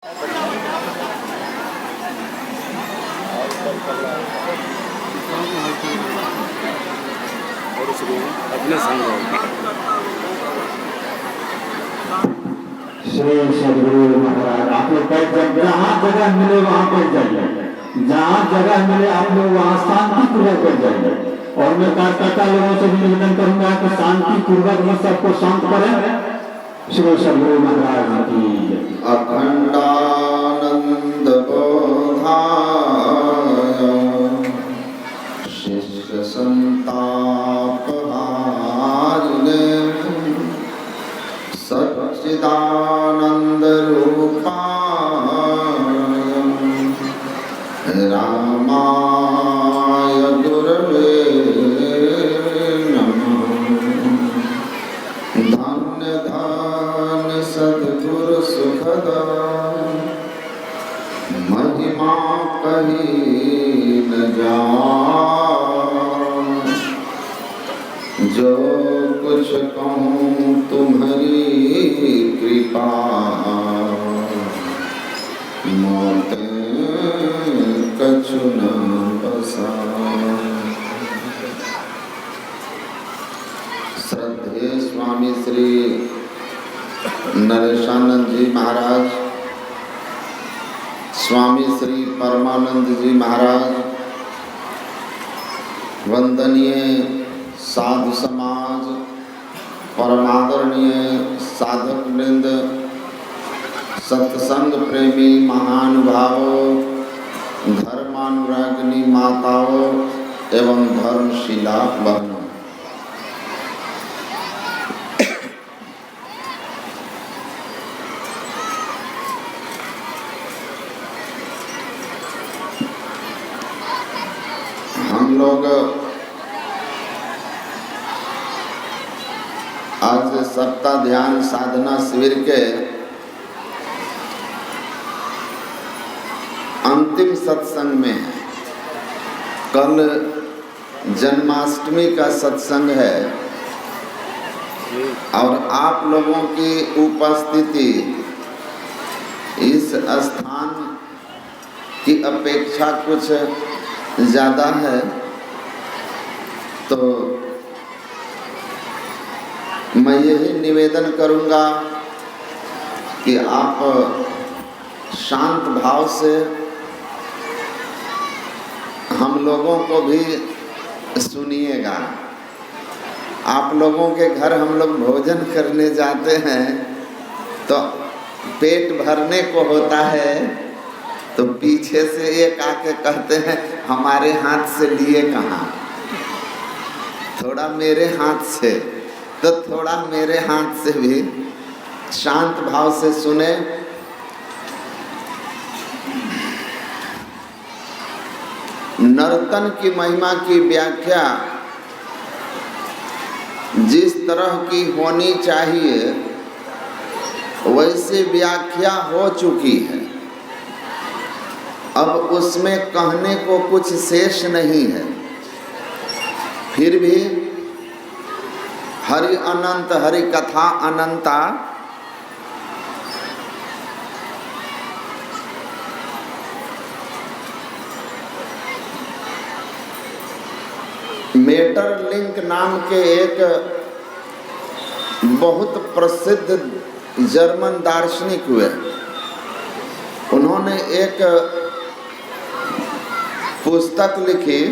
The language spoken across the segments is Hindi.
अपने संग श्री सदगुरु महाराज। आप लोग बैठ जाइए, जहाँ जगह मिले वहाँ बैठ जाइए, जहाँ जगह मिले आप लोग वहाँ शांतिपूर्वक बैठ जाइए। और मैं कार्यकर्ता लोगों से भी निवेदन करूंगा कि शांतिपूर्वक में सबको शांत करें। श्री सदगुरु महाराज की अखंडानंद बोधाय शिष्य संताप हारिणे सच्चिदानंद रूपाय रामाय गुरवे नमः। धन्य धन्य सद्गुरु सुखदा महिमा कही न जाए। जो कुछ कहूँ तुम्हारी कृपा मोते कछु न बसाए। श्रद्धेय स्वामी श्री नरेशानंद जी महाराज, स्वामी श्री परमानंद जी महाराज, वंदनीय साधु समाज, परमादरणीय साधक वृंद, सत्संग प्रेमी महानुभावों, धर्मानुरागिनी माताओं एवं धर्मशिला बहनों, हम लोग आज सप्ताह ध्यान साधना शिविर के अंतिम सत्संग में हैं। कल जन्माष्टमी का सत्संग है और आप लोगों की उपस्थिति इस स्थान की अपेक्षा कुछ ज़्यादा है, तो मैं यही निवेदन करूंगा कि आप शांत भाव से हम लोगों को भी सुनिएगा। आप लोगों के घर हम लोग भोजन करने जाते हैं तो पेट भरने को होता है, तो पीछे से एक आके कहते हैं हमारे हाथ से लिए कहाँ, थोड़ा मेरे हाथ से, तो थोड़ा मेरे हाथ से भी शांत भाव से सुने। नर्तन की महिमा की व्याख्या जिस तरह की होनी चाहिए वैसी व्याख्या हो चुकी है। अब उसमें कहने को कुछ शेष नहीं है। फिर भी हरि अनंत हरि कथा अनंता, मेटरलिंक नाम के एक बहुत प्रसिद्ध जर्मन दार्शनिक हुए, उन्होंने एक पुस्तक लिखी।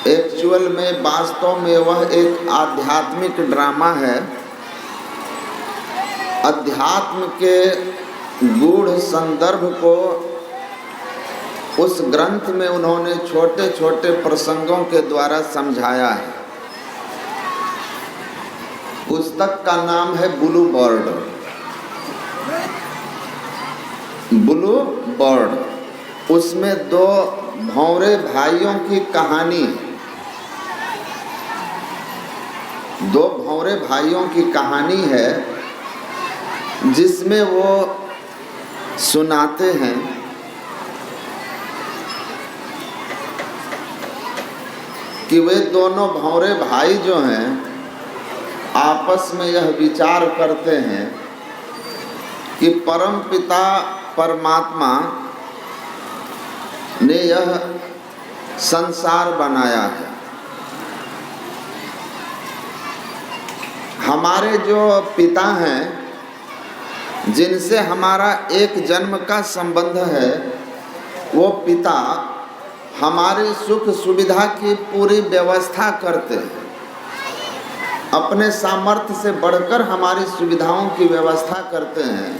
एक्चुअल में वास्तव में वह एक आध्यात्मिक ड्रामा है। अध्यात्म के गूढ़ संदर्भ को उस ग्रंथ में उन्होंने छोटे छोटे प्रसंगों के द्वारा समझाया है। पुस्तक का नाम है ब्लू बर्ड। ब्लू बर्ड, उसमें दो भौरे भाइयों की कहानी, दो भौरे भाइयों की कहानी है, जिसमें वो सुनाते हैं कि वे दोनों भौरे भाई जो हैं आपस में यह विचार करते हैं कि परम पिता परमात्मा ने यह संसार बनाया है। हमारे जो पिता हैं, जिनसे हमारा एक जन्म का संबंध है, वो पिता हमारी सुख सुविधा की पूरी व्यवस्था करते हैं। अपने सामर्थ्य से बढ़कर हमारी सुविधाओं की व्यवस्था करते हैं।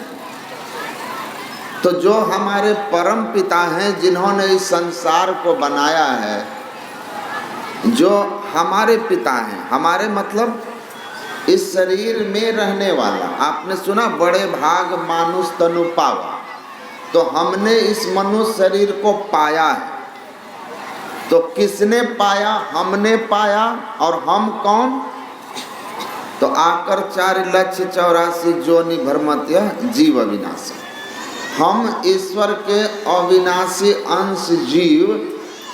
तो जो हमारे परम पिता हैं, जिन्होंने इस संसार को बनाया है, जो हमारे पिता हैं, हमारे मतलब इस शरीर में रहने वाला। आपने सुना बड़े भाग मानुष तनु पावा, तो हमने इस मनुष्य शरीर को पाया है। तो किसने पाया? हमने पाया। और हम कौन? तो आकर 4,84,000 जोनि भरमत्य जीव अविनाशी। हम ईश्वर के अविनाशी अंश जीव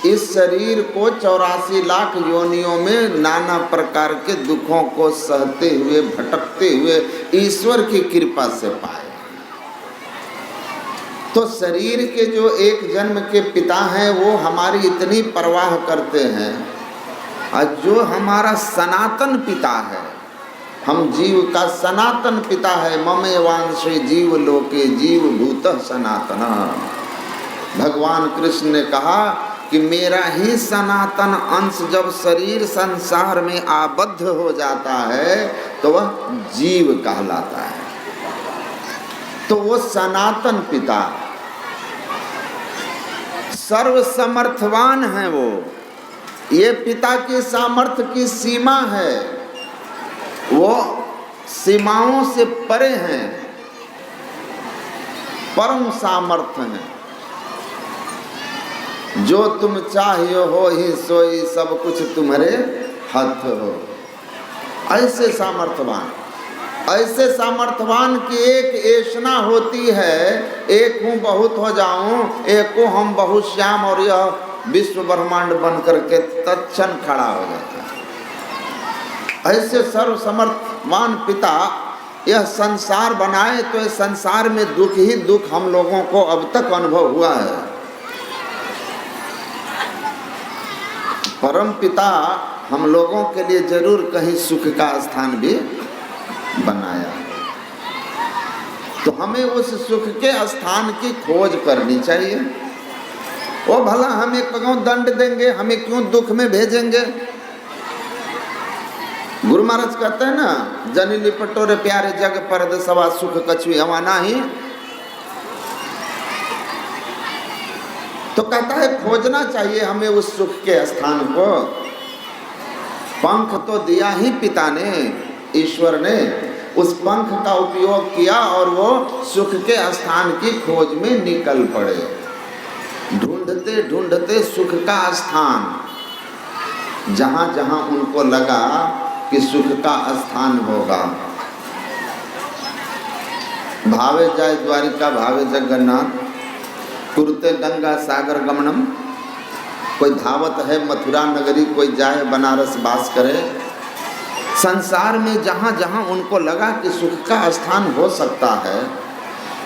इस शरीर को 84 लाख योनियों में नाना प्रकार के दुखों को सहते हुए, भटकते हुए ईश्वर की कृपा से पाए। तो शरीर के जो एक जन्म के पिता हैं, वो हमारी इतनी परवाह करते हैं। और जो हमारा सनातन पिता है, हम जीव का सनातन पिता है। ममेवांशे जीव लोके जीव भूतः सनातन। भगवान कृष्ण ने कहा कि मेरा ही सनातन अंश जब शरीर संसार में आबद्ध हो जाता है, तो वह जीव कहलाता है। तो वो सनातन पिता सर्वसमर्थवान है। वो ये पिता की सामर्थ्य की सीमा है, वो सीमाओं से परे हैं, परम सामर्थ्य हैं। जो तुम चाहिए हो ही सोई, सब कुछ तुम्हारे हाथ हो। ऐसे सामर्थ्यवान, ऐसे सामर्थ्यवान की एक ऐसना होती है, एक हूँ बहुत हो जाऊं, एक को हम बहुत श्याम, और यह विश्व ब्रह्मांड बन करके तत्क्षण खड़ा हो जाता है। ऐसे सर्वसमर्थवान पिता यह संसार बनाए, तो इस संसार में दुख ही दुख हम लोगों को अब तक अनुभव हुआ है। परम पिता हम लोगों के लिए जरूर कहीं सुख का स्थान भी बनाया। तो हमें उस सुख के स्थान की खोज करनी चाहिए। वो भला हमें क्यों दंड देंगे, हमें क्यों दुख में भेजेंगे? गुरु महाराज कहते हैं ना, जनी लिपटो रे प्यारे जग परद सवा सुख कछु हवा नाही। तो कहता है खोजना चाहिए हमें उस सुख के स्थान को। पंख तो दिया ही पिता ने, ईश्वर ने, उस पंख का उपयोग किया और वो सुख के स्थान की खोज में निकल पड़े। ढूंढते ढूंढते सुख का स्थान, जहां जहां उनको लगा कि सुख का स्थान होगा। भावे जाय द्वारिका भावे जगन्नाथ, कुरते गंगा सागर गमनम। कोई धावत है मथुरा नगरी, कोई जाए बनारस बास करे। संसार में जहाँ जहाँ उनको लगा कि सुख का स्थान हो सकता है,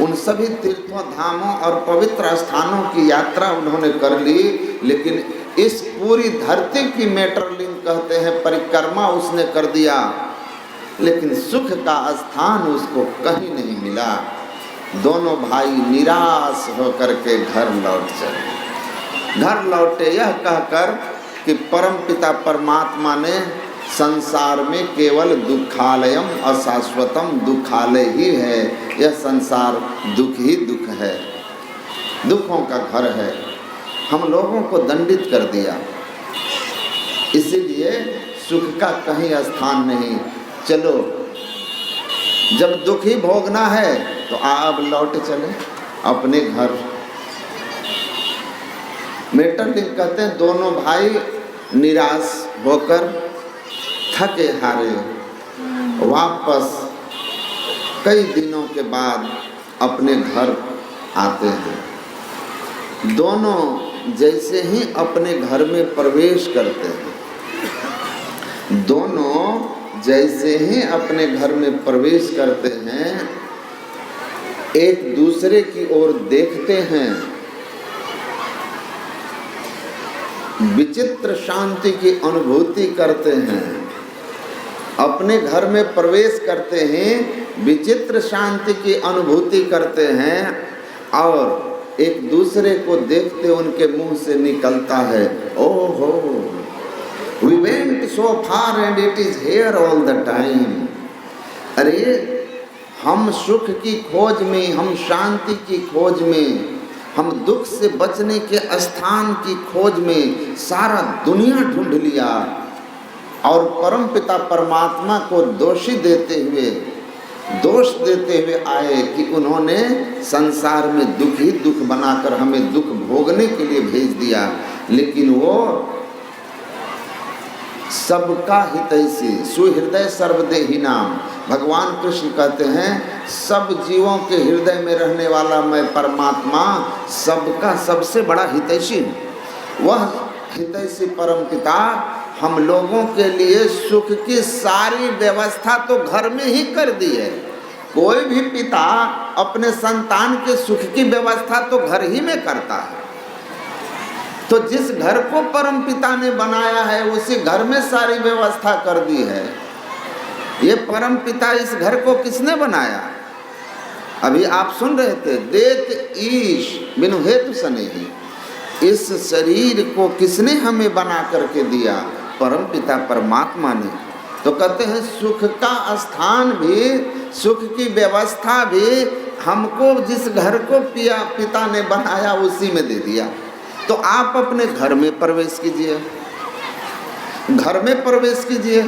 उन सभी तीर्थों, धामों और पवित्र स्थानों की यात्रा उन्होंने कर ली। लेकिन इस पूरी धरती की मेटरलिंग कहते हैं परिक्रमा उसने कर दिया, लेकिन सुख का स्थान उसको कहीं नहीं मिला। दोनों भाई निराश होकर के घर लौट चले। घर लौटे यह कहकर कि परम पिता परमात्मा ने संसार में केवल दुखालयम अशाश्वतम, दुखालय ही है, यह संसार दुख ही दुख है, दुखों का घर है। हम लोगों को दंडित कर दिया, इसीलिए सुख का कहीं स्थान नहीं। चलो जब दुख ही भोगना है तो अब लौट चले अपने घर। मेटरलिंग कहते हैं दोनों भाई निराश होकर थके हारे वापस कई दिनों के बाद अपने घर आते हैं। दोनों जैसे ही अपने घर में प्रवेश करते हैं, दोनों जैसे ही अपने घर में प्रवेश करते हैं, एक दूसरे की ओर देखते हैं, विचित्र शांति की अनुभूति करते हैं। अपने घर में प्रवेश करते हैं, विचित्र शांति की अनुभूति करते हैं, और एक दूसरे को देखते उनके मुंह से निकलता है, ओहो, we went so far and it is here all the time। अरे हम सुख की खोज में, हम शांति की खोज में, हम दुख से बचने के स्थान की खोज में सारा दुनिया ढूंढ लिया, और परमपिता परमात्मा को दोष देते हुए आए कि उन्होंने संसार में दुख ही दुख बनाकर हमें दुख भोगने के लिए भेज दिया। लेकिन वो सबका हितैषी, सुहृदय सर्वदेही नाम, भगवान कृष्ण कहते हैं सब जीवों के हृदय में रहने वाला मैं परमात्मा सबका सबसे बड़ा हितैषी हूँ। वह हितैषी परमपिता हम लोगों के लिए सुख की सारी व्यवस्था तो घर में ही कर दी है। कोई भी पिता अपने संतान के सुख की व्यवस्था तो घर ही में करता है। तो जिस घर को परमपिता ने बनाया है उसी घर में सारी व्यवस्था कर दी है। ये परमपिता इस घर को किसने बनाया? अभी आप सुन रहे थे, देत ईश बिनु हेतु सनेही। इस शरीर को किसने हमें बना करके दिया? परमपिता परमात्मा ने। तो कहते हैं सुख का स्थान भी, सुख की व्यवस्था भी हमको जिस घर को पिता ने बनाया उसी में दे दिया। तो आप अपने घर में प्रवेश कीजिए, घर में प्रवेश कीजिए।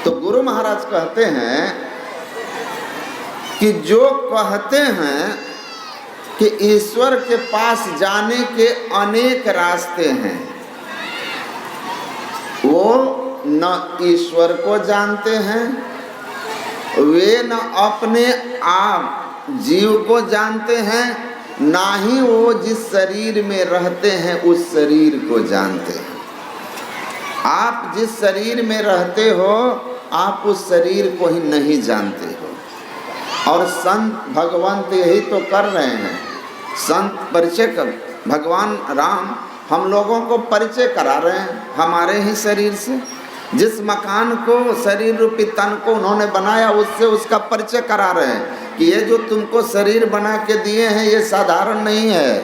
तो गुरु महाराज कहते हैं कि जो कहते हैं कि ईश्वर के पास जाने के अनेक रास्ते हैं, वो न ईश्वर को जानते हैं, वे न अपने आप जीव को जानते हैं, ना ही वो जिस शरीर में रहते हैं उस शरीर को जानते हैं। आप जिस शरीर में रहते हो आप उस शरीर को ही नहीं जानते हो। और संत भगवंत यही तो कर रहे हैं, संत परिचय कर, भगवान राम हम लोगों को परिचय करा रहे हैं हमारे ही शरीर से। जिस मकान को, शरीर रूपी तन को उन्होंने बनाया उससे उसका परिचय करा रहे हैं कि ये जो तुमको शरीर बना के दिए हैं ये साधारण नहीं है,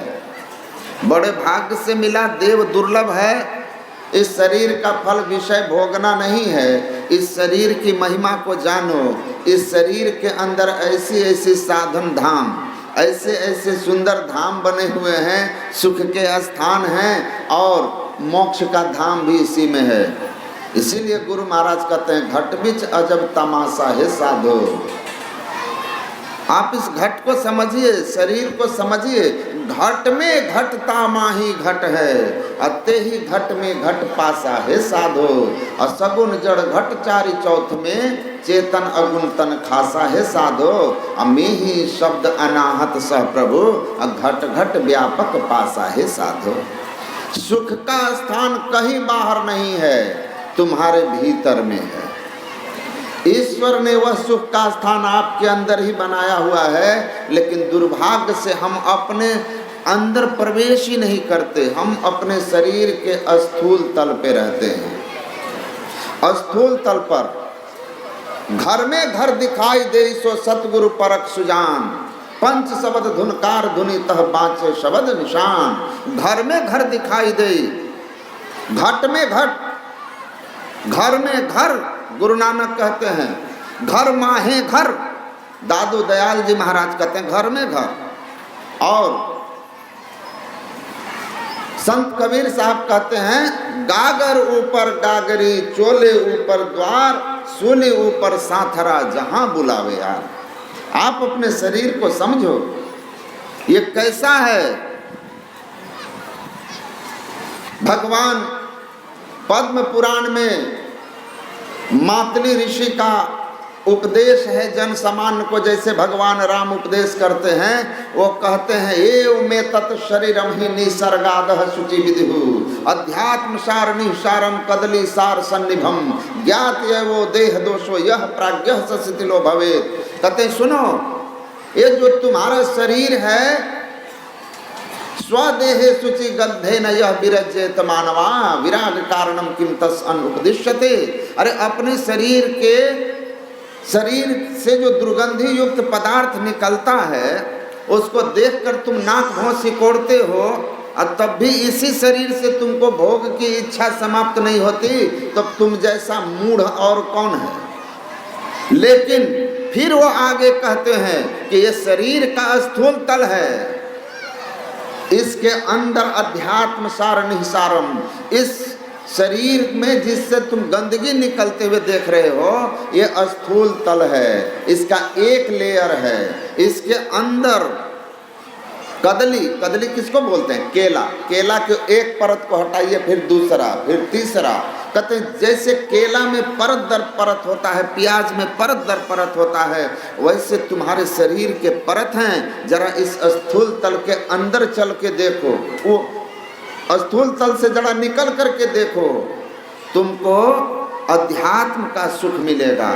बड़े भाग्य से मिला, देव दुर्लभ है। इस शरीर का फल विषय भोगना नहीं है, इस शरीर की महिमा को जानो। इस शरीर के अंदर ऐसी ऐसी साधन धाम, ऐसे ऐसे सुंदर धाम बने हुए हैं, सुख के स्थान हैं, और मोक्ष का धाम भी इसी में है। इसीलिए गुरु महाराज कहते हैं घट बिच अजब तमाशा है साधो। आप इस घट को समझिए, शरीर को समझिए। घट में घटता माही घट है, अते ही घट में घट पासा है साधो। असगुन जड़ घट चारि चौथ में, चेतन अगुण तन खासा है साधो। अमी ही शब्द अनाहत सह प्रभु, घट घट व्यापक पासा है साधो। सुख का स्थान कहीं बाहर नहीं है, तुम्हारे भीतर में है। ईश्वर ने वह सुख का स्थान आपके अंदर ही बनाया हुआ है, लेकिन दुर्भाग्य से हम अपने अंदर प्रवेश ही नहीं करते। हम अपने शरीर के स्थूल तल पे रहते हैं। स्थूल तल पर घर में घर दिखाई दे सो सतगुरु परख सुजान, पंच शब्द धुनकार धुनि तह बाँचे शब्द निशान। घर में घर दिखाई दे, घट में घट, घर में घर। गुरु नानक कहते हैं घर माहे घर, दादू दयाल जी महाराज कहते हैं घर में घर। और संत कबीर साहब कहते हैं गागर ऊपर गागरी, चोले ऊपर द्वार, सूली ऊपर साथरा, जहां बुलावे यार। आप अपने शरीर को समझो, ये कैसा है। भगवान पद्म पुराण में मातली ऋषि का उपदेश है जन सामान्य को, जैसे भगवान राम उपदेश करते हैं। वो कहते हैं एव में तत् शरीरम ही निसर्गादः शुचि विधिहु, अध्यात्म सार निसारम कदली सार सन्निभम, ज्ञात वो देह दोषो यह प्राज्ञः सशिथिलो भवेत्। कहते हैं सुनो, ये जो तुम्हारा शरीर है, स्वदेहे शुचि गंधे न यह विरजेत मानवा विराग कारणम किम तस् अनुपदिश्यते। अरे अपने शरीर से जो दुर्गंधी युक्त पदार्थ निकलता है उसको देखकर तुम नाक भौं सिकोड़ते हो, और तब भी इसी शरीर से तुमको भोग की इच्छा समाप्त नहीं होती, तो तुम जैसा मूढ़ और कौन है। लेकिन फिर वो आगे कहते हैं कि ये शरीर का स्थूल तल है, इसके अंदर अध्यात्म सार निसारम, इस शरीर में जिससे तुम गंदगी निकलते हुए देख रहे हो ये स्थूल तल है, इसका एक लेयर है। इसके अंदर कदली किसको बोलते हैं? केला के एक परत को हटाइए, फिर दूसरा, फिर तीसरा। कहते हैं जैसे केला में परत दर परत होता है, प्याज में परत दर परत होता है, वैसे तुम्हारे शरीर के परत हैं। जरा इस स्थूल तल के अंदर चल के देखो, वो स्थूल तल से जरा निकल करके देखो, तुमको अध्यात्म का सुख मिलेगा,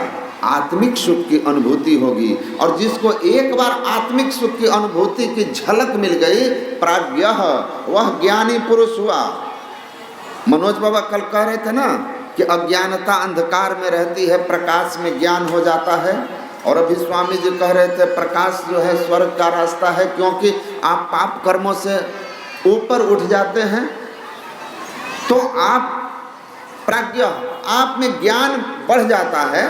आत्मिक सुख की अनुभूति होगी। और जिसको एक बार आत्मिक सुख की अनुभूति की झलक मिल गई, प्राज्ञः, वह ज्ञानी पुरुष हुआ। मनोज बाबा कल कह रहे थे ना कि अज्ञानता अंधकार में रहती है, प्रकाश में ज्ञान हो जाता है। और अभी स्वामी जी कह रहे थे प्रकाश जो है स्वर्ग का रास्ता है, क्योंकि आप पाप कर्मों से ऊपर उठ जाते हैं तो आप प्राज्ञ, आप में ज्ञान बढ़ जाता है,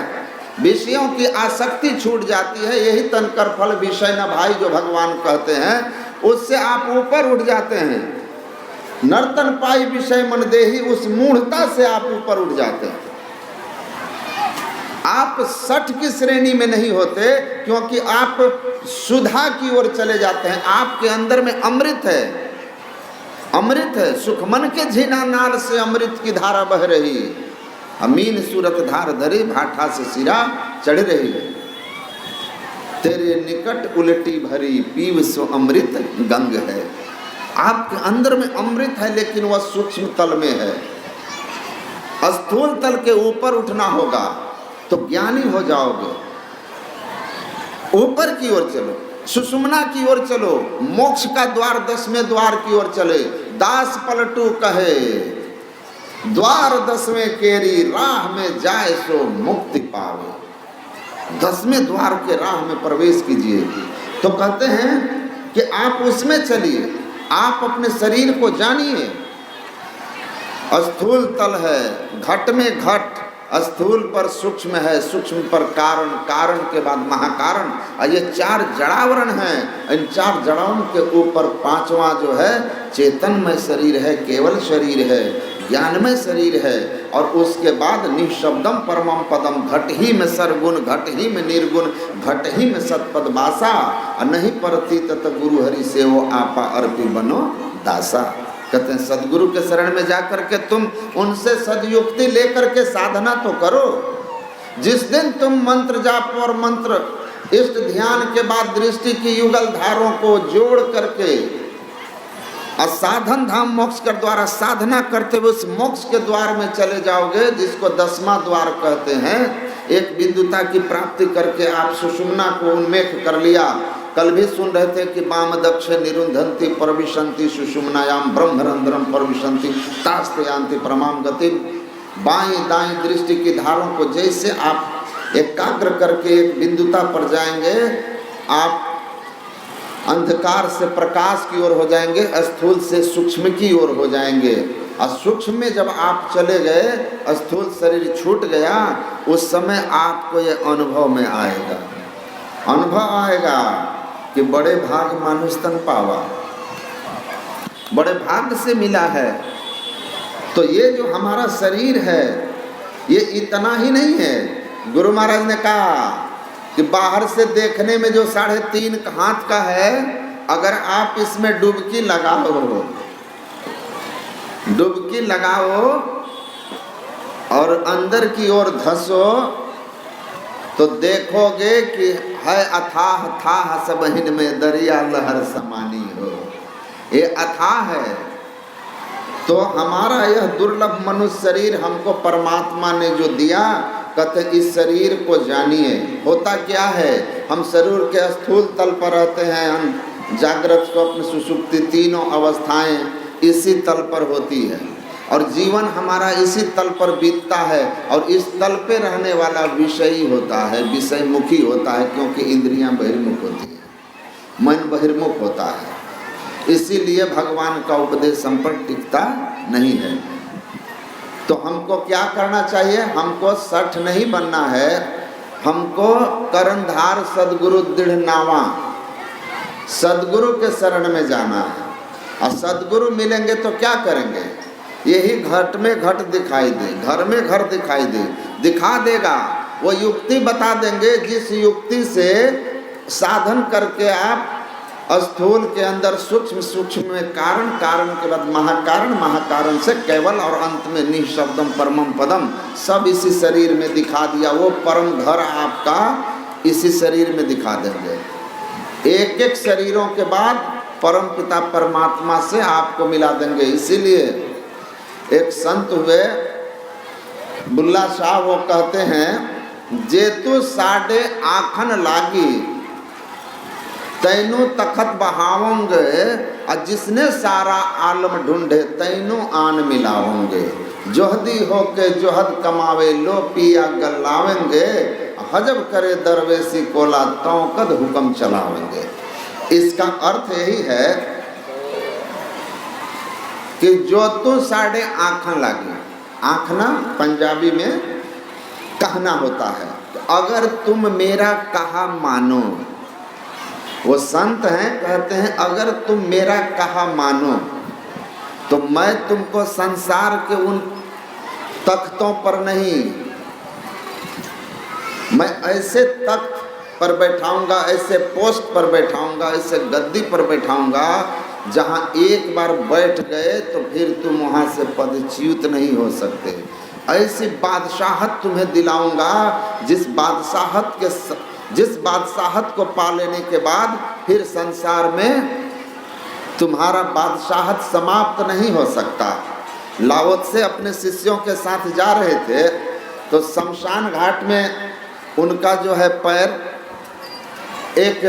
विषयों की आसक्ति छूट जाती है। यही तनकर फल विषय न भाई जो भगवान कहते हैं, उससे आप ऊपर उठ जाते हैं। नर्तन पाई विषय मन देही, उस मूढ़ता से आप ऊपर उठ जाते हैं। आप सठ की श्रेणी में नहीं होते, क्योंकि आप सुधा की ओर चले जाते हैं। आपके अंदर में अमृत है, अमृत है। सुखमन के झीना नाल से अमृत की धारा बह रही, अमीन सूरत धार धरी, भाठा से सिरा चढ़ रही है। तेरे निकट उल्टी भरी, पीव सो अमृत गंग है। आपके अंदर में अमृत है, लेकिन वह सूक्ष्म तल में है। स्थूल तल के ऊपर उठना होगा तो ज्ञानी हो जाओगे। ऊपर की ओर चलो, सुषुम्ना की ओर चलो, मोक्ष का द्वार 10वें द्वार की ओर चले। दास पलटू कहे द्वार 10वें केरी, राह में जाए सो मुक्ति पावे। 10वें द्वार के राह में प्रवेश कीजिए। तो कहते हैं कि आप उसमें चलिए, आप अपने शरीर को जानिए। स्थूल तल है, घट में घट, स्थूल पर सूक्ष्म है, सूक्ष्म पर कारण, कारण के बाद महाकारण। और ये 4 जड़ावरण हैं। इन 4 जड़ों के ऊपर 5वां जो है चेतनमय शरीर है, केवल शरीर है, ज्ञानमय शरीर है। और उसके बाद निःशब्दम परमम पदम, घट ही में सरगुण, घट ही में निर्गुण, घट ही में सतपद वासा। नहीं परती तत गुरु हरि से वो आपा अर्पी बनो दासा। कहते हैं सदगुरु के शरण में जाकर के तुम उनसे सदयुक्ति लेकर के साधना तो करो। जिस दिन तुम मंत्र जाप और मंत्र इष्ट ध्यान के बाद दृष्टि की युगल धारों को जोड़ करके साधन धाम मोक्ष के द्वारा साधना करते हुए उस मोक्ष के द्वार में चले जाओगे, जिसको 10वां द्वार कहते हैं। एक बिंदुता की प्राप्ति करके आप सुषुम्ना को उन्मेष कर लिया। कल भी सुन रहे थे कि वाम दक्ष निरुंधंती परविशंति सुषुम्नायाम ब्रह्मरंध्रम परविशंति तास्ते परमाम गति। बाएं दाएं दृष्टि की धारों को जैसे आप एकाग्र करके एक बिंदुता पर जाएंगे, आप अंधकार से प्रकाश की ओर हो जाएंगे, स्थूल से सूक्ष्म की ओर हो जाएंगे। और सूक्ष्म में जब आप चले गए, स्थूल शरीर छूट गया, उस समय आपको ये अनुभव में आएगा, अनुभव आएगा कि बड़े भाग मानुष तन पावा, बड़े भाग से मिला है। तो ये जो हमारा शरीर है ये इतना ही नहीं है। गुरु महाराज ने कहा कि बाहर से देखने में जो 3.5 हाथ का है, अगर आप इसमें डुबकी लगाओ और अंदर की ओर धंसो तो देखोगे कि है अथाह थाह सबहिन में दरिया लहर समानी हो। ये अथाह है। तो हमारा यह दुर्लभ मनुष्य शरीर हमको परमात्मा ने जो दिया, कहते इस शरीर को जानिए। होता क्या है, हम शरीर के स्थूल तल पर रहते हैं, हम जागृत स्वप्न सुषुप्ति तीनों अवस्थाएं इसी तल पर होती है और जीवन हमारा इसी तल पर बीतता है और इस तल पे रहने वाला विषयी होता है, विषयमुखी होता है, क्योंकि इंद्रियां बहिर्मुख होती है, मन बहिर्मुख होता है। इसीलिए भगवान का उपदेश हम पर टिकता नहीं है। तो हमको क्या करना चाहिए, हमको सठ नहीं बनना है, हमको कर्णधार सदगुरु दृढ़ नावा, सदगुरु के शरण में जाना है। और सदगुरु मिलेंगे तो क्या करेंगे, यही घट में घट दिखाई दे, घर में घर दिखाई दे, दिखा देगा। वो युक्ति बता देंगे जिस युक्ति से साधन करके आप स्थूल के अंदर सूक्ष्म, सूक्ष्म में कारण, कारण के बाद महाकारण, महाकारण से केवल और अंत में निःशब्दम परमम पदम, सब इसी शरीर में दिखा दिया। वो परम घर आपका इसी शरीर में दिखा देंगे। एक एक शरीरों के बाद परम पिता परमात्मा से आपको मिला देंगे। इसीलिए एक संत हुए बुल्ला शाह, वो कहते हैं जेतु साढ़े आखन लागी तैनु तखत बहावोंगे, और जिसने सारा आलम ढूंढे तैनु आन मिलाओंगे। जोहदी हो के जोहद कमावे लो पिया गल्लावेंगे, हजब करे दरवेशी कोला तौकद हुक्म चलावेंगे। इसका अर्थ यही है कि जो तू साढ़े आँखन लागी, आँखना पंजाबी में कहना होता है, अगर तुम मेरा कहा मानो। वो संत हैं, कहते हैं अगर तुम मेरा कहा मानो तो मैं तुमको संसार के उन तख्तों पर नहीं, मैं ऐसे तख्त पर बैठाऊंगा, ऐसे पोस्ट पर बैठाऊंगा, ऐसे गद्दी पर बैठाऊंगा जहां एक बार बैठ गए तो फिर तुम वहां से पदच्युत नहीं हो सकते। ऐसी बादशाहत तुम्हें दिलाऊंगा जिस बादशाहत को पा लेने के बाद फिर संसार में तुम्हारा बादशाहत समाप्त नहीं हो सकता। लाओ से अपने शिष्यों के साथ जा रहे थे तो शमशान घाट में उनका जो है पैर एक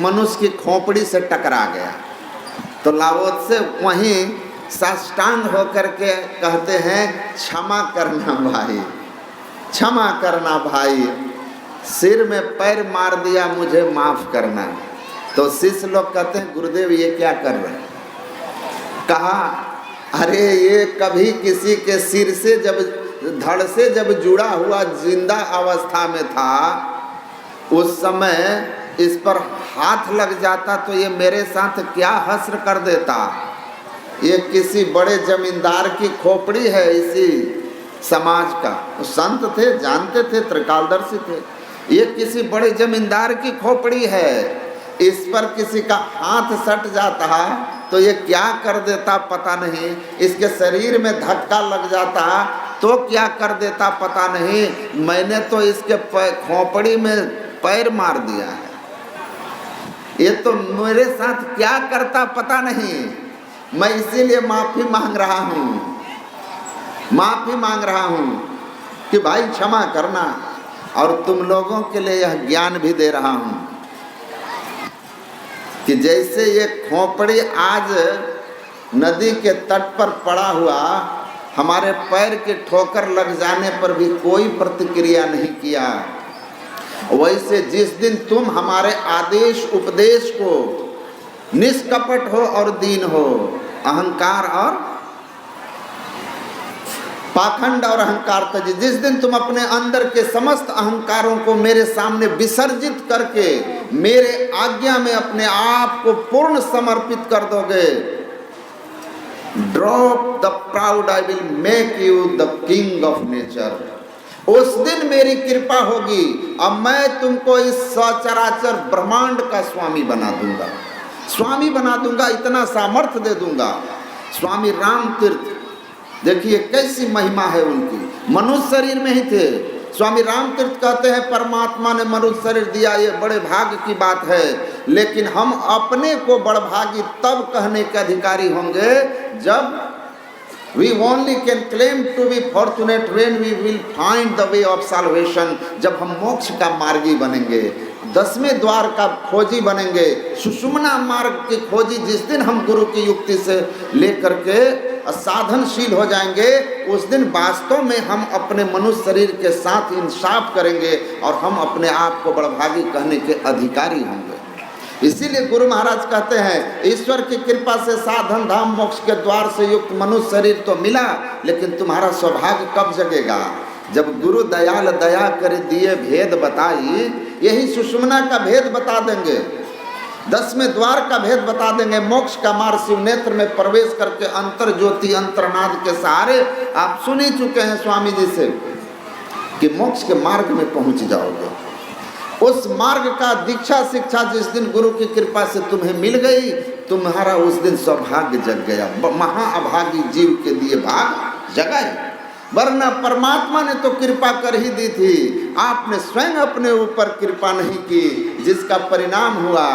मनुष्य की खोपड़ी से टकरा गया। तो लाओ से वहीं साष्टांग होकर के कहते हैं क्षमा करना भाई, क्षमा करना भाई, सिर में पैर मार दिया, मुझे माफ करना। तो शिष्य लोग कहते हैं गुरुदेव ये क्या कर रहे हैं? कहा अरे ये कभी किसी के सिर से जब धड़ से जब जुड़ा हुआ जिंदा अवस्था में था, उस समय इस पर हाथ लग जाता तो ये मेरे साथ क्या हश्र कर देता। ये किसी बड़े जमींदार की खोपड़ी है इसी समाज का। संत थे, जानते थे, त्रिकालदर्शी थे। ये किसी बड़े जमींदार की खोपड़ी है, इस पर किसी का हाथ सट जाता तो ये क्या कर देता पता नहीं, इसके शरीर में धक्का लग जाता तो क्या कर देता पता नहीं, मैंने तो इसके खोपड़ी में पैर मार दिया है, ये तो मेरे साथ क्या करता पता नहीं। मैं इसीलिए माफ़ी मांग रहा हूँ, माफ़ी मांग रहा हूँ कि भाई क्षमा करना। और तुम लोगों के लिए यह ज्ञान भी दे रहा हूँ कि जैसे ये खोपड़ी आज नदी के तट पर पड़ा हुआ, हमारे पैर के ठोकर लग जाने पर भी कोई प्रतिक्रिया नहीं किया, वैसे जिस दिन तुम हमारे आदेश उपदेश को निष्कपट हो और दीन हो, अहंकार और पाखंड और अहंकार तजी, जिस दिन तुम अपने अंदर के समस्त अहंकारों को मेरे सामने विसर्जित करके मेरे आज्ञा में अपने आप को पूर्ण समर्पित कर दोगे, drop the proud, I will make you the king of nature. उस दिन मेरी कृपा होगी, अब मैं तुमको इस सचराचर ब्रह्मांड का स्वामी बना दूंगा, स्वामी बना दूंगा, इतना सामर्थ्य दे दूंगा। स्वामी राम तीर्थ देखिए कैसी महिमा है उनकी, मनुष्य शरीर में ही थे। स्वामी राम तीर्थ कहते हैं परमात्मा ने मनुष्य शरीर दिया, ये बड़े भाग्य की बात है, लेकिन हम अपने को बड़भागी तब कहने के अधिकारी होंगे जब We only can claim to be fortunate when we will find the way of salvation. जब हम मोक्ष का मार्गी बनेंगे, 10वें द्वार का खोजी बनेंगे, सुषुम्ना मार्ग की खोजी जिस दिन हम गुरु की युक्ति से लेकर के साधनशील हो जाएंगे, उस दिन वास्तव में हम अपने मनुष्य शरीर के साथ इंसाफ करेंगे और हम अपने आप को बड़भागी कहने के अधिकारी होंगे। इसीलिए गुरु महाराज कहते हैं, ईश्वर की कृपा से साधन धाम मोक्ष के द्वार से युक्त मनुष्य शरीर तो मिला, लेकिन तुम्हारा सौभाग्य कब जगेगा? जब गुरु दयाल दया कर दिए भेद बताई, यही सुषुम्ना का भेद बता देंगे, 10वें द्वार का भेद बता देंगे। मोक्ष का मार्ग शिव नेत्र में प्रवेश करके अंतर ज्योति अंतरनाद के सहारे आप सुन ही चुके हैं स्वामी जी से कि मोक्ष के मार्ग में पहुंच जाओगे। उस मार्ग का दीक्षा शिक्षा जिस दिन गुरु की कृपा से तुम्हें मिल गई, तुम्हारा उस दिन सौभाग्य जग गया। महाअभागी जीव के लिए भाग जगा, वरना परमात्मा ने तो कृपा कर ही दी थी, आपने स्वयं अपने ऊपर कृपा नहीं की, जिसका परिणाम हुआ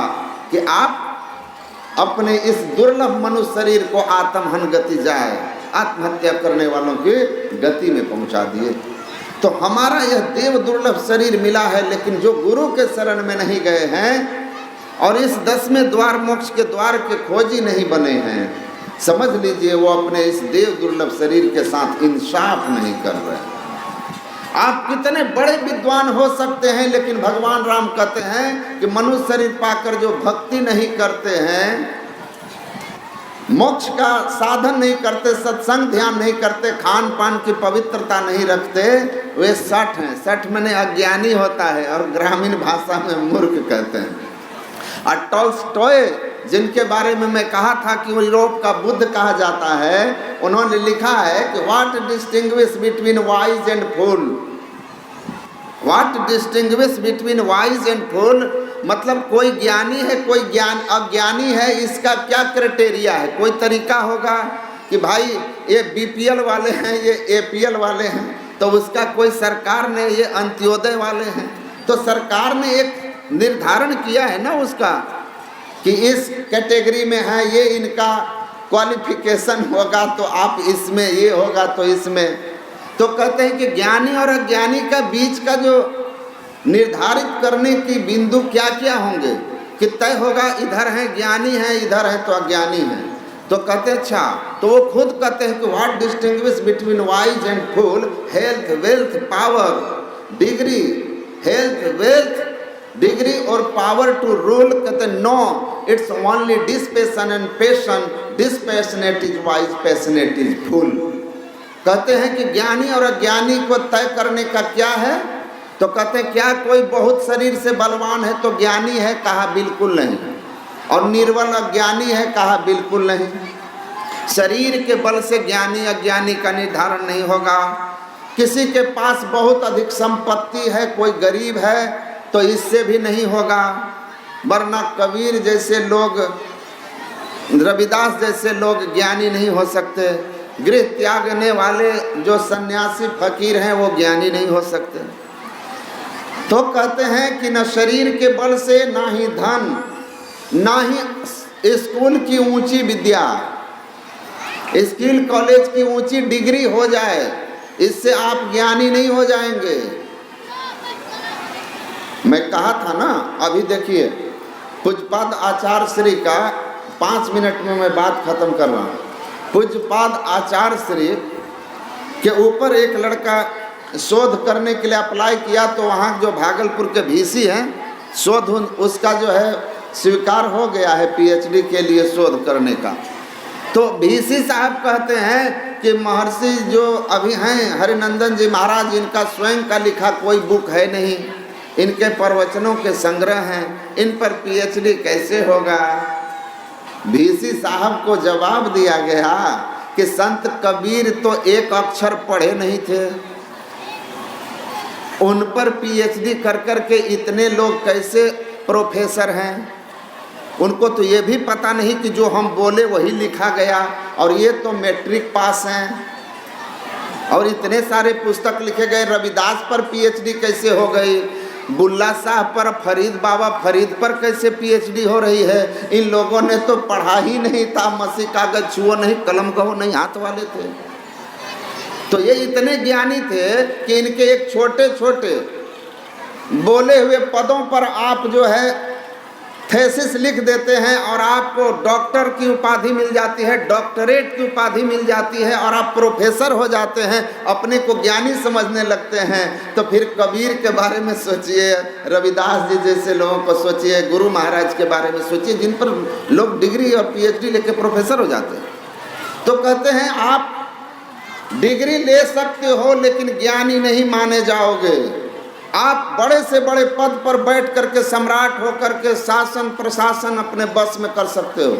कि आप अपने इस दुर्लभ मनुष्य शरीर को आत्महन गति जाए, आत्महत्या करने वालों की गति में पहुंचा दिए। तो हमारा यह देव दुर्लभ शरीर मिला है, लेकिन जो गुरु के शरण में नहीं गए हैं और इस 10वें द्वार मोक्ष के द्वार के खोजी नहीं बने हैं, समझ लीजिए वो अपने इस देव दुर्लभ शरीर के साथ इंसाफ नहीं कर रहे। आप कितने बड़े विद्वान हो सकते हैं, लेकिन भगवान राम कहते हैं कि मनुष्य शरीर पाकर जो भक्ति नहीं करते हैं, मोक्ष का साधन नहीं करते, सत्संग ध्यान नहीं करते, खान पान की पवित्रता नहीं रखते, वे सठ हैं। सठ मैंने अज्ञानी होता है और ग्रामीण भाषा में मूर्ख कहते हैं। और टॉल्स्टॉय जिनके बारे में मैं कहा था कि वो यूरोप का बुद्ध कहा जाता है, उन्होंने लिखा है कि what distinguish between wise and fool, what distinguish between wise and fool, मतलब कोई ज्ञानी है कोई अज्ञानी है, इसका क्या क्राइटेरिया है? कोई तरीका होगा कि भाई ये बीपीएल वाले हैं, ये एपीएल वाले हैं, तो उसका कोई सरकार ने, ये अंत्योदय वाले हैं, तो सरकार ने एक निर्धारण किया है ना उसका कि इस कैटेगरी में है, ये इनका क्वालिफिकेशन होगा, तो आप इसमें, ये होगा तो इसमें। तो कहते हैं कि ज्ञानी और अज्ञानी का बीच का जो निर्धारित करने की बिंदु क्या क्या होंगे कि तय होगा, इधर है ज्ञानी है, इधर है तो अज्ञानी है। तो कहते अच्छा, तो वो खुद कहते हैं कि what distinguish between wise and fool, health wealth power degree, health wealth degree और पावर टू रूल, कहते no it's only dispassion and passion, dispassionate is wise, passionate is fool. कहते हैं कि ज्ञानी और अज्ञानी को तय करने का क्या है? तो कहते हैं क्या कोई बहुत शरीर से बलवान है तो ज्ञानी है? कहा बिल्कुल नहीं। और निर्बल अज्ञानी है? कहा बिल्कुल नहीं। शरीर के बल से ज्ञानी अज्ञानी का निर्धारण नहीं होगा। किसी के पास बहुत अधिक संपत्ति है, कोई गरीब है, तो इससे भी नहीं होगा। वरना कबीर जैसे लोग, रविदास जैसे लोग ज्ञानी नहीं हो सकते। गृह त्यागने वाले जो सन्यासी फकीर हैं वो ज्ञानी नहीं हो सकते। तो कहते हैं कि न शरीर के बल से, ना ही धन, ना ही स्कूल की ऊंची विद्या, स्किल कॉलेज की ऊंची डिग्री हो जाए, इससे आप ज्ञानी नहीं हो जाएंगे। मैं कहा था ना, अभी देखिए पूज्यपाद आचार्य श्री का 5 मिनट में मैं बात खत्म कर रहा हूँ। पूज्यपाद आचार्य श्री के ऊपर एक लड़का शोध करने के लिए अप्लाई किया, तो वहाँ जो भागलपुर के VC हैं, शोध उसका जो है स्वीकार हो गया है PhD के लिए शोध करने का। तो VC साहब कहते हैं कि महर्षि जो अभी हैं हरिनंदन जी महाराज, इनका स्वयं का लिखा कोई बुक है नहीं, इनके प्रवचनों के संग्रह हैं, इन पर PhD कैसे होगा? VC साहब को जवाब दिया गया कि संत कबीर तो एक अक्षर पढ़े नहीं थे, उन पर PhD कर कर के इतने लोग कैसे प्रोफेसर हैं? उनको तो ये भी पता नहीं कि जो हम बोले वही लिखा गया, और ये तो मैट्रिक पास हैं और इतने सारे पुस्तक लिखे गए। रविदास पर PhD कैसे हो गई? बुल्ला शाह पर, फरीद बाबा फरीद पर कैसे पीएचडी हो रही है? इन लोगों ने तो पढ़ा ही नहीं था, मसी कागज छुओ नहीं, कलम कहो नहीं हाथ वाले थे। तो ये इतने ज्ञानी थे कि इनके एक छोटे छोटे बोले हुए पदों पर आप जो है थेसिस लिख देते हैं और आपको डॉक्टर की उपाधि मिल जाती है, डॉक्टरेट की उपाधि मिल जाती है और आप प्रोफेसर हो जाते हैं, अपने को ज्ञानी समझने लगते हैं। तो फिर कबीर के बारे में सोचिए, रविदास जी जैसे लोगों को सोचिए, गुरु महाराज के बारे में सोचिए, जिन पर लोग डिग्री और पीएचडी लेके प्रोफेसर हो जाते हैं। तो कहते हैं आप डिग्री ले सकते हो लेकिन ज्ञानी नहीं माने जाओगे। आप बड़े से बड़े पद पर बैठ करके सम्राट होकर के शासन प्रशासन अपने बस में कर सकते हो,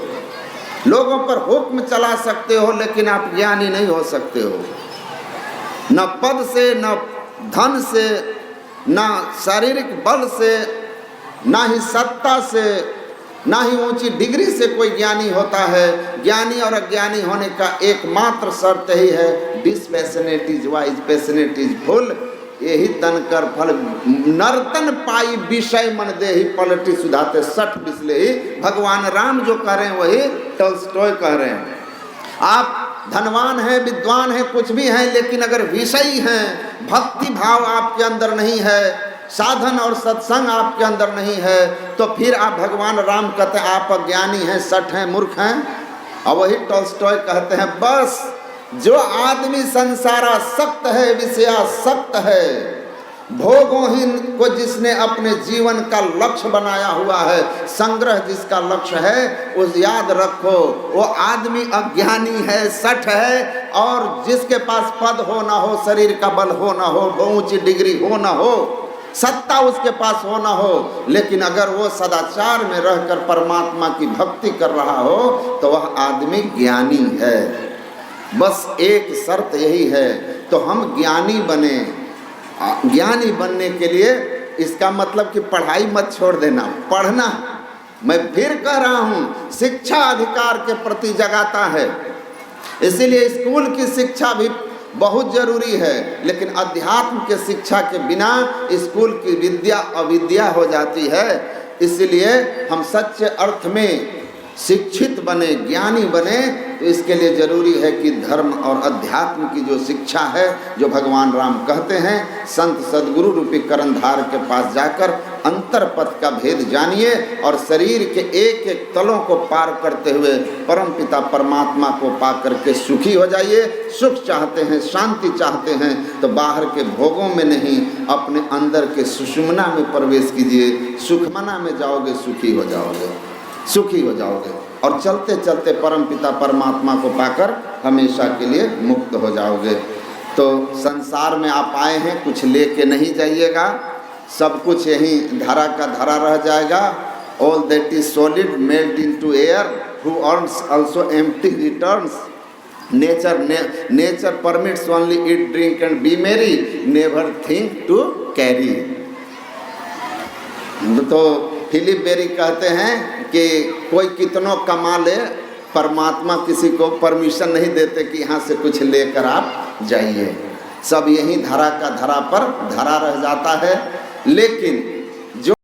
लोगों पर हुक्म चला सकते हो, लेकिन आप ज्ञानी नहीं हो सकते हो। न पद से, न धन से, न शारीरिक बल से, न ही सत्ता से, ना ही ऊंची डिग्री से कोई ज्ञानी होता है। ज्ञानी और अज्ञानी होने का एकमात्र शर्त ही है, dispassionate is wise, passionate is full. यही तन कर फल नर्तन पाई, विषय मन दे ही पलटी सुधाते सठ बिसले ही। भगवान राम जो कह रहे हैं वही टॉल्स्टॉय कह रहे हैं। आप धनवान हैं, विद्वान हैं, कुछ भी हैं, लेकिन अगर विषयी हैं, भक्ति भाव आपके अंदर नहीं है, साधन और सत्संग आपके अंदर नहीं है, तो फिर आप भगवान राम कहते हैं आप अज्ञानी हैं, सठ हैं, मूर्ख हैं। और वही टॉल्स्टॉय कहते हैं बस जो आदमी संसारासक्त है, विषयासक्त है, भोगों को जिसने अपने जीवन का लक्ष्य बनाया हुआ है, संग्रह जिसका लक्ष्य है, उस याद रखो वो आदमी अज्ञानी है, सठ है। और जिसके पास पद हो ना हो, शरीर का बल हो ना हो, ऊंची डिग्री हो ना हो, सत्ता उसके पास हो ना हो, लेकिन अगर वो सदाचार में रहकर परमात्मा की भक्ति कर रहा हो तो वह आदमी ज्ञानी है। बस एक शर्त यही है। तो हम ज्ञानी बने। ज्ञानी बनने के लिए इसका मतलब कि पढ़ाई मत छोड़ देना, पढ़ना। मैं फिर कह रहा हूँ, शिक्षा अधिकार के प्रति जगाता है, इसीलिए स्कूल की शिक्षा भी बहुत जरूरी है। लेकिन अध्यात्म के शिक्षा के बिना स्कूल की विद्या अविद्या हो जाती है। इसलिए हम सच्चे अर्थ में शिक्षित बने, ज्ञानी बने, तो इसके लिए जरूरी है कि धर्म और अध्यात्म की जो शिक्षा है, जो भगवान राम कहते हैं, संत सदगुरु रूपी कर्णधार के पास जाकर अंतर पथ का भेद जानिए और शरीर के एक एक तलों को पार करते हुए परम पिता परमात्मा को पा करके सुखी हो जाइए। सुख चाहते हैं, शांति चाहते हैं, तो बाहर के भोगों में नहीं, अपने अंदर के सुषुम्ना में प्रवेश कीजिए। सुखमना में जाओगे, सुखी हो जाओगे, सुखी हो जाओगे और चलते चलते परम पिता परमात्मा को पाकर हमेशा के लिए मुक्त हो जाओगे। तो संसार में आप आए हैं, कुछ लेके नहीं जाइएगा, सब कुछ यहीं धरा का धरा रह जाएगा। All that is solid melt into air, who earns also empty returns. Nature permits only eat drink and be merry, never think to carry. तो फिलिप बेरी कहते हैं कि कोई कितनों कमा ले, परमात्मा किसी को परमिशन नहीं देते कि यहाँ से कुछ लेकर आप जाइए। सब यही धरा का धरा पर धरा रह जाता है। लेकिन